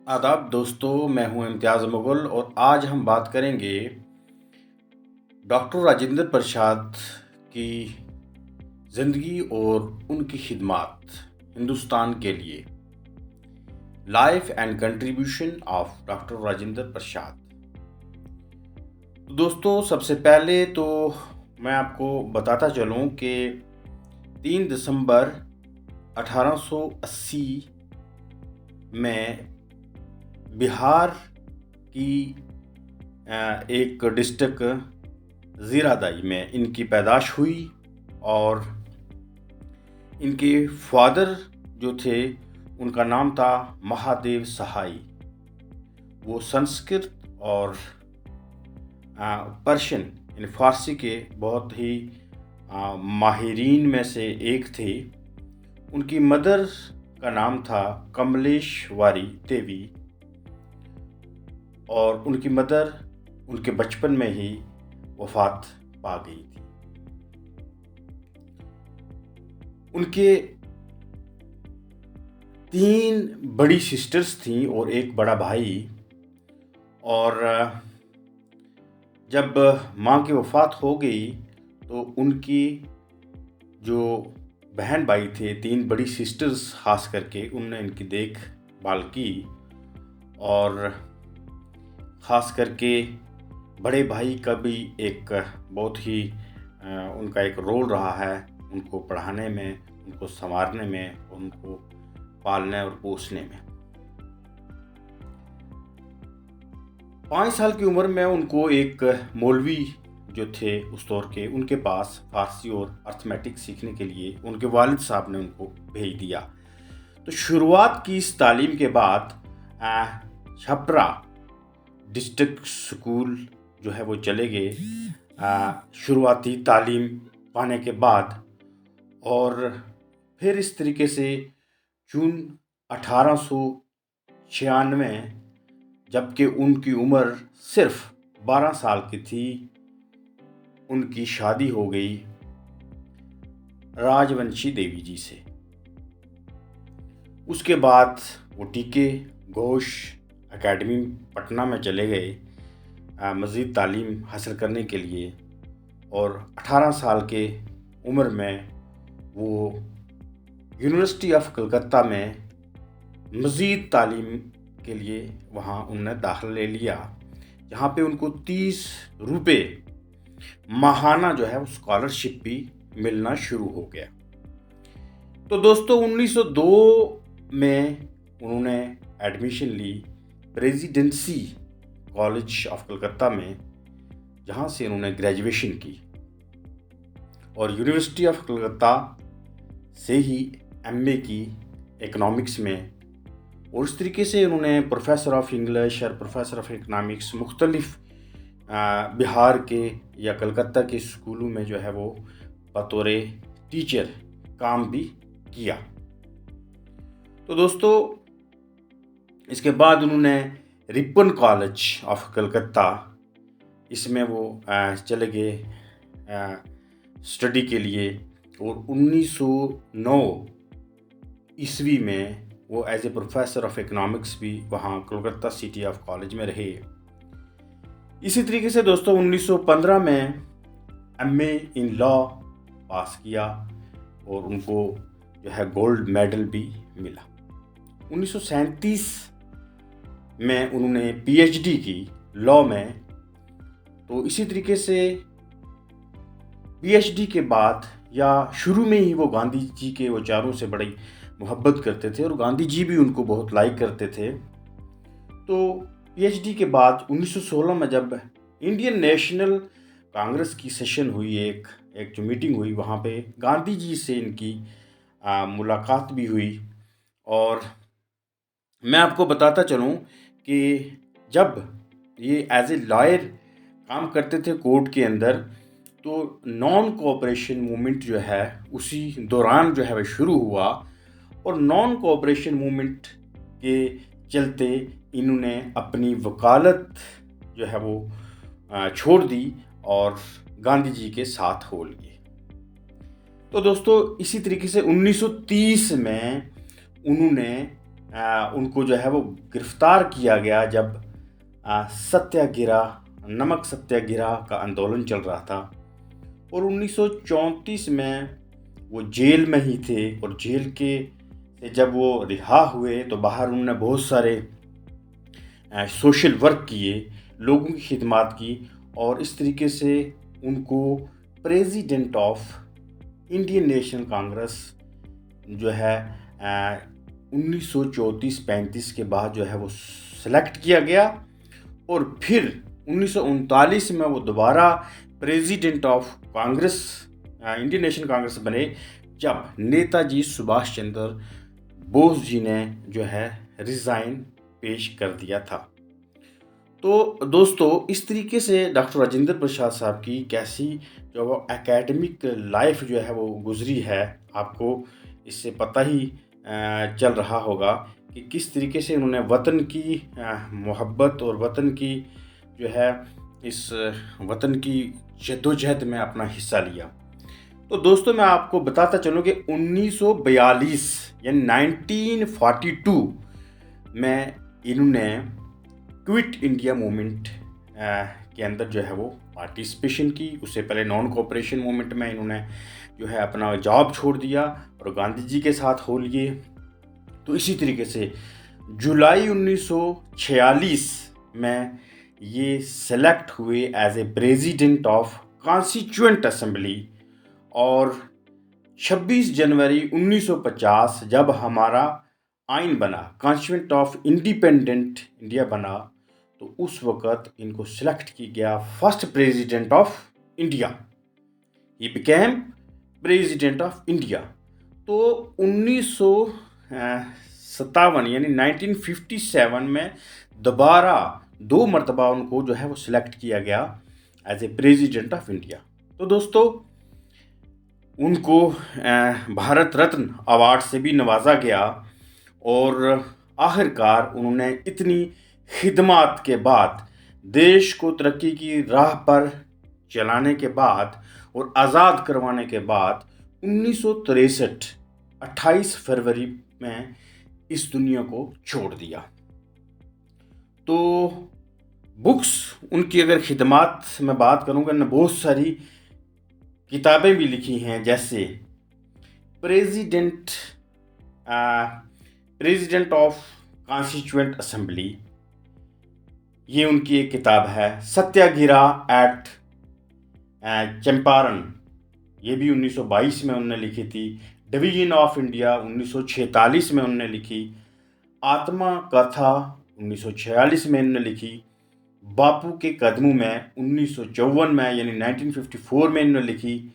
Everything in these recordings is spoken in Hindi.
आदाब दोस्तों, मैं हूं इम्तियाज़ मुग़ल और आज हम बात करेंगे डॉक्टर राजेंद्र प्रसाद की ज़िंदगी और उनकी खिदमात हिंदुस्तान के लिए। Life and contribution of doctor Rajendra Prasad. दोस्तों, सबसे पहले तो मैं आपको बताता चलूं कि 3 दिसंबर 1880 में बिहार की एक डिस्ट्रिक्ट ज़ीरादाई में इनकी पैदाइश हुई और इनके फादर जो थे उनका नाम था महादेव सहाय। वो संस्कृत और पर्शियन यानी फ़ारसी के बहुत ही माहिरीन में से एक थे। उनकी मदर का नाम था कमलेश्वरी देवी और उनकी मदर उनके बचपन में ही वफ़ात पा गई थी। उनके 3 बड़ी सिस्टर्स थीं और एक बड़ा भाई। और जब माँ की वफ़ात हो गई तो उनकी जो बहन भाई थे, 3 बड़ी सिस्टर्स खास करके, उनने इनकी देखभाल की और ख़ास करके बड़े भाई का भी एक बहुत ही उनका एक रोल रहा है उनको पढ़ाने में, उनको संवारने में, उनको पालने और पोसने में। 5 साल की उम्र में उनको एक मौलवी जो थे उस दौर के, उनके पास फ़ारसी और अर्थमेटिक सीखने के लिए उनके वालिद साहब ने उनको भेज दिया। तो शुरुआत की इस तालीम के बाद छपरा डिस्ट्रिक्ट स्कूल जो है वो चले गए शुरुआती तालीम पाने के बाद। और फिर इस तरीके से जून 1896 जबकि उनकी उम्र सिर्फ 12 साल की थी, उनकी शादी हो गई राजवंशी देवी जी से। उसके बाद वो टीके घोष एकेडमी पटना में चले गए मज़ीद तालीम हासिल करने के लिए। और 18 साल के उम्र में वो यूनिवर्सिटी ऑफ कलकत्ता में मज़ीद तालीम के लिए वहाँ उन्होंने दाखिला ले लिया, जहाँ पे उनको 30 रुपये माहाना जो है वो स्कॉलरशिप भी मिलना शुरू हो गया। तो दोस्तों 1902 में उन्होंने एडमिशन ली प्रेसिडेंसी कॉलेज ऑफ कलकत्ता में, जहाँ से उन्होंने ग्रेजुएशन की। और यूनिवर्सिटी ऑफ कलकत्ता से ही एमए की इकोनॉमिक्स में। और इस तरीके से उन्होंने प्रोफेसर ऑफ इंग्लिश और प्रोफेसर ऑफ इकोनॉमिक्स मुख्तलिफ बिहार के या कलकत्ता के स्कूलों में जो है वो बतौर टीचर काम भी किया। तो दोस्तों इसके बाद उन्होंने रिपन कॉलेज ऑफ कलकत्ता, इसमें वो चले गए स्टडी के लिए। और 1909 ईस्वी में वो as a professor of economics भी वहाँ कलकत्ता सिटी ऑफ कॉलेज में रहे। इसी तरीके से दोस्तों 1915 में एमए इन लॉ पास किया और उनको जो है गोल्ड मेडल भी मिला। 1937 में उन्होंने पीएचडी की लॉ में। तो इसी तरीके से पीएचडी के बाद या शुरू में ही वो गांधी जी के विचारों से बड़ी मोहब्बत करते थे और गांधी जी भी उनको बहुत लाइक करते थे। तो पीएचडी के बाद 1916 में जब इंडियन नेशनल कांग्रेस की सेशन हुई, एक जो मीटिंग हुई, वहाँ पे गांधी जी से इनकी मुलाकात भी हुई। और मैं आपको बताता चलूँ कि जब ये एज ए लॉयर काम करते थे कोर्ट के अंदर, तो नॉन कोऑपरेशन मूवमेंट जो है उसी दौरान जो है वह शुरू हुआ। और नॉन कोऑपरेशन मूवमेंट के चलते इन्होंने अपनी वकालत जो है वो छोड़ दी और गांधी जी के साथ हो लिए। तो दोस्तों इसी तरीके से 1930 में उन्होंने उनको जो है वो गिरफ्तार किया गया जब सत्याग्रह, नमक सत्याग्रह का आंदोलन चल रहा था। और 1934 में वो जेल में ही थे, और जेल के से जब वो रिहा हुए तो बाहर उन्होंने बहुत सारे सोशल वर्क किए, लोगों की खिदमत की, और इस तरीके से उनको president of Indian national Congress जो है 1934-35 के बाद जो है वो सेलेक्ट किया गया। और फिर 1939 में वो दोबारा president of Congress, Indian national Congress बने, जब नेताजी सुभाष चंद्र बोस जी ने जो है रिज़ाइन पेश कर दिया था। तो दोस्तों, इस तरीके से डॉक्टर राजेंद्र प्रसाद साहब की कैसी जो वो एकेडमिक लाइफ जो है वो गुजरी है, आपको इससे पता ही चल रहा होगा कि किस तरीके से उन्होंने वतन की मोहब्बत और वतन की जो है इस वतन की जद्दोजहद में अपना हिस्सा लिया। तो दोस्तों, मैं आपको बताता चलूँ कि 1942 यानी 1942 में इन्होंने क्विट इंडिया मूवमेंट के अंदर जो है वो पार्टिसिपेशन की। उससे पहले नॉन कोऑपरेशन मूवमेंट में इन्होंने जो है अपना जॉब छोड़ दिया और गांधी जी के साथ हो लिए। तो इसी तरीके से जुलाई 1946 में ये सेलेक्ट हुए as a president of constituent assembly. और 26 जनवरी 1950 जब हमारा आइन बना, कॉन्स्टिट्यूएंट ऑफ इंडिपेंडेंट इंडिया बना, तो उस वक़्त इनको सिलेक्ट किया गया first president of India. He became president of India. तो 1957 यानी 1957 में दोबारा 2 मरतबा उनको जो है वो सिलेक्ट किया गया as a president of India. तो दोस्तों, उनको भारत रत्न अवार्ड से भी नवाजा गया। और आखिरकार उन्होंने इतनी खिदमत के बाद, देश को तरक्की की राह पर चलाने के बाद और आज़ाद करवाने के बाद 1963 28 फरवरी में इस दुनिया को छोड़ दिया। तो बुक्स, उनकी अगर खिदमत में बात करूँगा, ने बहुत सारी किताबें भी लिखी हैं, जैसे प्रेसिडेंट ऑफ कॉन्स्टिट्यूएंट असेंबली, ये उनकी एक किताब है। सत्याग्रह एट चंपारण, ये भी 1922 में उन्होंने लिखी थी। डिवीजन ऑफ इंडिया 1946 में उन्होंने लिखी। आत्मा कथा 1946 में उन्होंने लिखी। बापू के कदमों में 1954 में यानी 1954 में इन्होंने लिखी।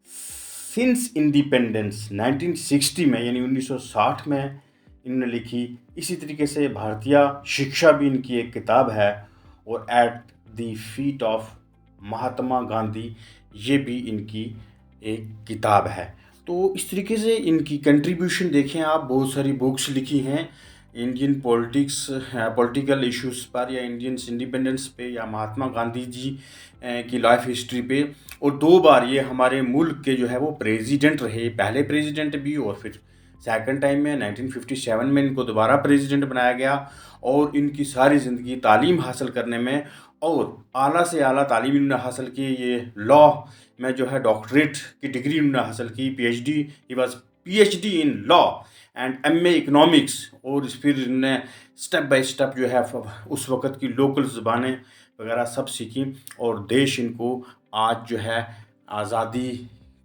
सिंस इंडिपेंडेंस 1960 में यानी 1960 में इन्होंने लिखी। इसी तरीके से भारतीय शिक्षा भी इनकी एक किताब है। और at the feet of Mahatma Gandhi, ये भी इनकी एक किताब है। तो इस तरीके से इनकी कंट्रीब्यूशन देखें आप, बहुत सारी बुक्स लिखी हैं इंडियन पॉलिटिक्स, पॉलिटिकल इश्यूज़ पर, या इंडियन इंडिपेंडेंस पे, या महात्मा गांधी जी की लाइफ हिस्ट्री पे। और 2 बार ये हमारे मुल्क के जो है वो प्रेसिडेंट रहे, पहले प्रेसिडेंट भी, और फिर सेकंड टाइम में 1957 में इनको दोबारा प्रेसिडेंट बनाया गया। और इनकी सारी ज़िंदगी तालीम हासिल करने में, और आला से आला तालीम इन्होंने हासिल की। ये लॉ में जो है डॉक्टरेट की डिग्री उन्होंने हासिल की, PhD, he was PhD in law and MA economics. और फिर इन्होंने स्टेप बाय स्टेप जो है उस वक़्त की लोकल ज़बानें वगैरह सब सीखी। और देश इनको आज जो है आज़ादी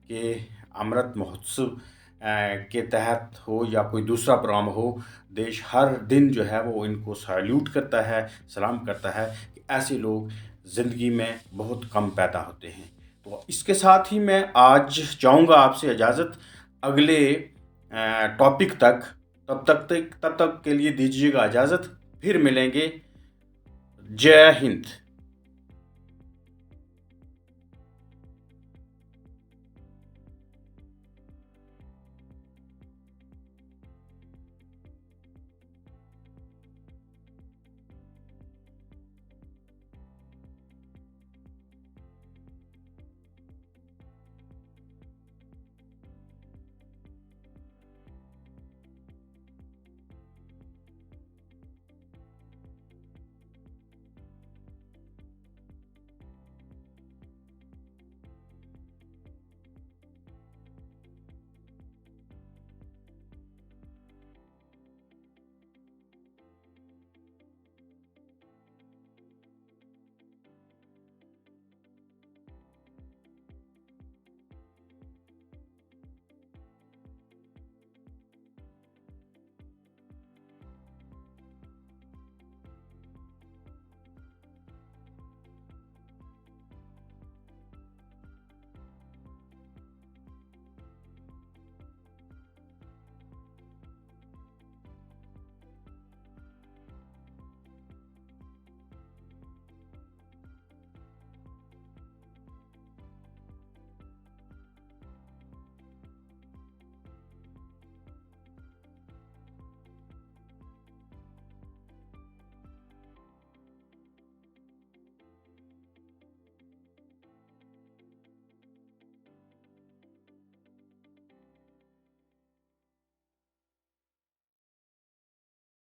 के अमृत महोत्सव के तहत हो या कोई दूसरा प्रोग्राम हो, देश हर दिन जो है वो इनको सैल्यूट करता है, सलाम करता है कि ऐसे लोग ज़िंदगी में बहुत कम पैदा होते हैं। तो इसके साथ ही मैं आज चाहूँगा आपसे इजाज़त अगले टॉपिक तक। तब तक के लिए दीजिएगा इजाज़त, फिर मिलेंगे। जय हिंद।